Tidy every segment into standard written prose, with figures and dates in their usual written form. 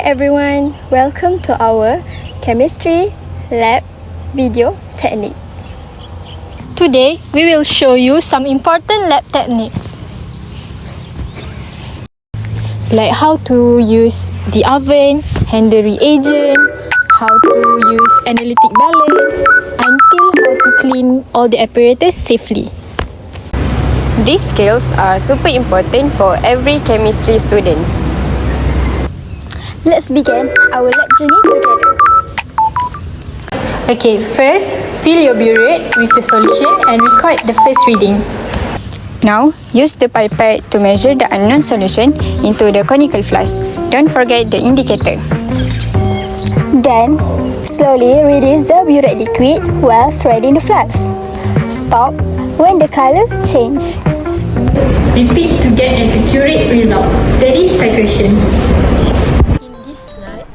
everyone, welcome to our chemistry lab video technique. Today, we will show you some important lab techniques, like how to use the oven, handle reagent, how to use analytic balance, until how to clean all the apparatus safely. These skills are super important for every chemistry student. Let's begin our lab journey together. Okay, first, fill your burette with the solution and record the first reading. Now, use the pipette to measure the unknown solution into the conical flask. Don't forget the indicator. Then, slowly reduce the burette liquid while spreading the flask. Stop when the color changes. Repeat to get an accurate result. That is titration. In this slide,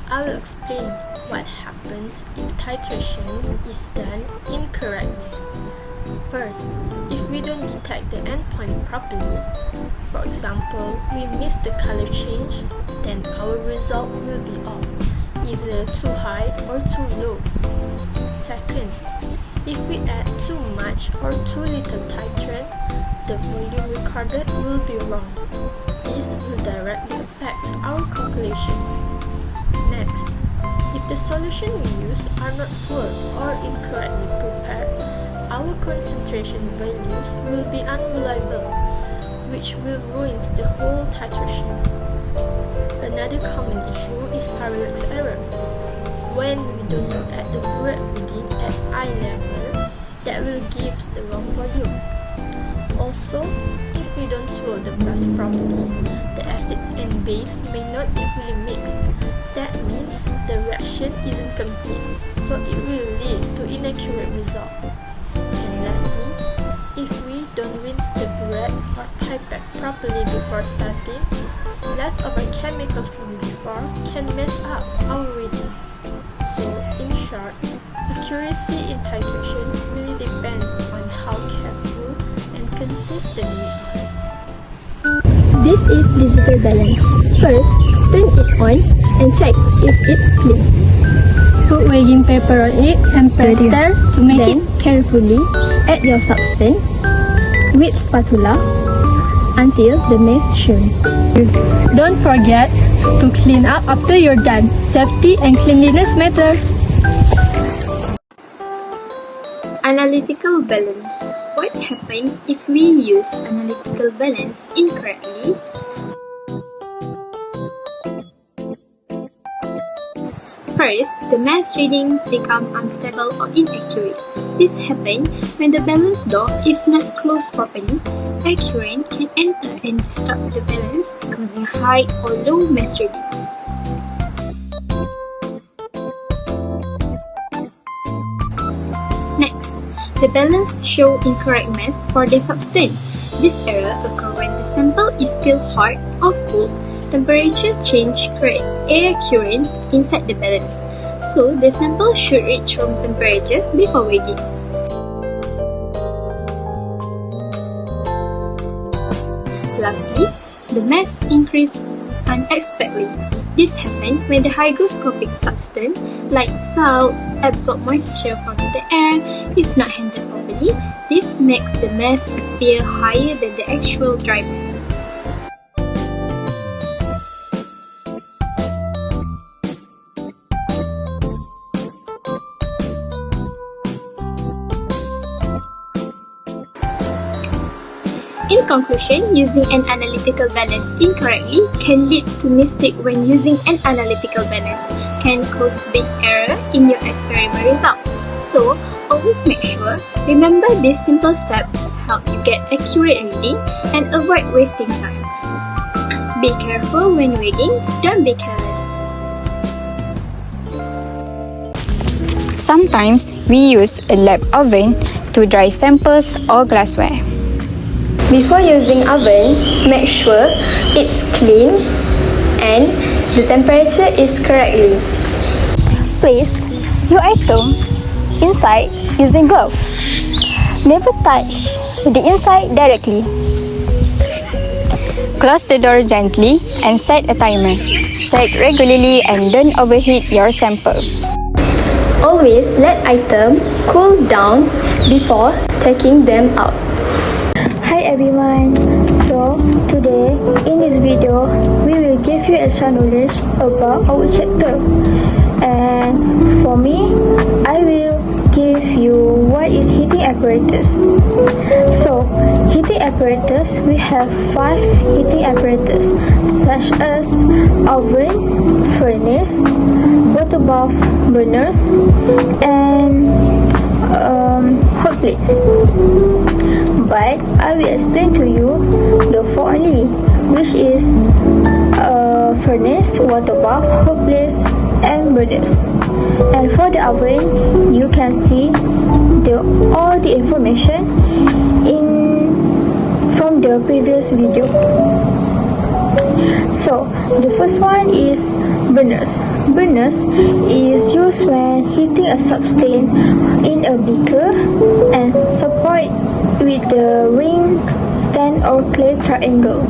I will explain what happens if titration is done incorrectly. First, if we don't detect the endpoint properly, for example, we miss the color change, then our result will be off, either too high or too low. Second, if we add too much or too little titrant, the volume recorded will be wrong. This will directly affect our calculation. Next, if the solution we use are not poor or incorrectly prepared, our concentration values will be unreliable, which will ruin the whole titration. Another common issue is parallax error. When we do not add the burette reading at eye level, that will give the wrong volume. Also, if we don't swirl the flask properly, the acid and base may not be fully mixed. That means the reaction isn't complete, so it will lead to inaccurate result. And lastly, if we don't rinse the burette or pipette properly before starting, leftover chemicals from before can mess up our readings. So, in short, accuracy in titration really depends on how careful and consistent we are. This is digital balance. First, turn it on and check if it's clean. Put weighing paper on it and press stir to make Then, it. carefully add your substance with spatula until the mess shown. Don't forget to clean up after you're done. Safety and cleanliness matter. Analytical balance. What happens if we use analytical balance incorrectly? First, the mass reading become unstable or inaccurate. This happens when the balance door is not closed properly. A current can enter and disrupt the balance, causing high or low mass reading. Next, the balance show incorrect mass for the substance. This error occurs when the sample is still hot or cold. Temperature change create air current inside the balance, so the sample should reach room temperature before weighing. Lastly, the mass increase unexpectedly. This happens when the hygroscopic substance, like salt, absorb moisture from the air. If not handled properly, this makes the mass appear higher than the actual dry mass. In conclusion, using an analytical balance incorrectly can lead to mistake when using an analytical balance can cause big error in your experiment result. So, always make sure, remember this simple step help you get accurate reading and avoid wasting time. Be careful when reading, don't be careless. Sometimes we use a lab oven to dry samples or glassware. Before using oven, make sure it's clean and the temperature is correctly. Place your item inside using glove. Never touch the inside directly. Close the door gently and set a timer. Check regularly and don't overheat your samples. Always let items cool down before taking them out. Hi everyone, so today in this video we will give you extra knowledge about our chapter, and for me I will give you what is heating apparatus. So heating apparatus, we have 5 heating apparatus such as oven, furnace, water bath, burners, and hot plates. But I will explain to you the 4 only, which is furnace, water bath, hot plates, and burners. And for the oven, you can see all the information from the previous video. So the first one is burners. Burners is used when heating a substance in a beaker and support with the ring, stand or clay triangle.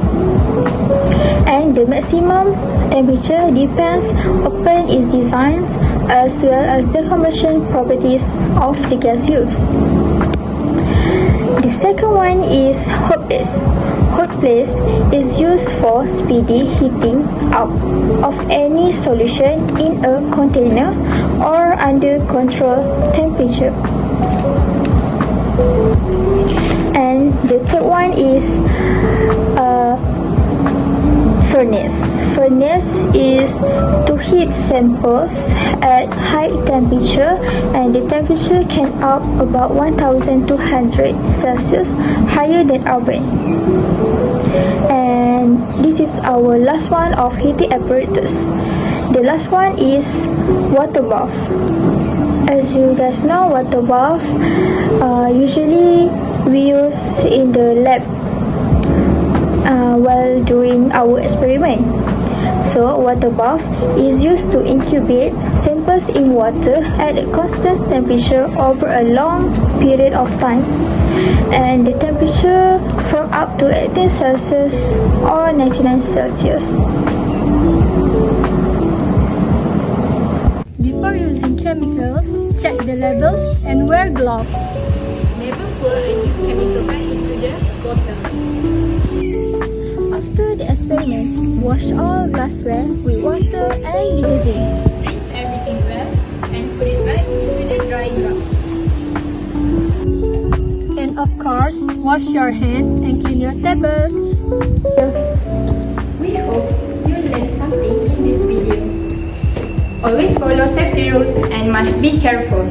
And the maximum temperature depends upon its design as well as the combustion properties of the gas used. The second one is hot place. Hot place is used for speedy heating up of any solution in a container or under controlled temperature. And the third one is furnace. Furnace is to heat samples at high temperature, and the temperature can up about 1200 Celsius, higher than oven. And this is our last one of heating apparatus. The last one is water bath. As you guys know, water bath usually we use in the lab while doing our experiment. So water bath is used to incubate samples in water at a constant temperature over a long period of time, and the temperature from up to 18 Celsius or 99 Celsius. Before using chemicals, check the labels and wear gloves. Never pour and use chemical back into the bottle. After the experiment, wash all glassware with water and detergent. Rinse everything well and put it back into the dry drum. And of course, wash your hands and clean your table. We hope you learned something in this video. Always follow safety rules and must be careful.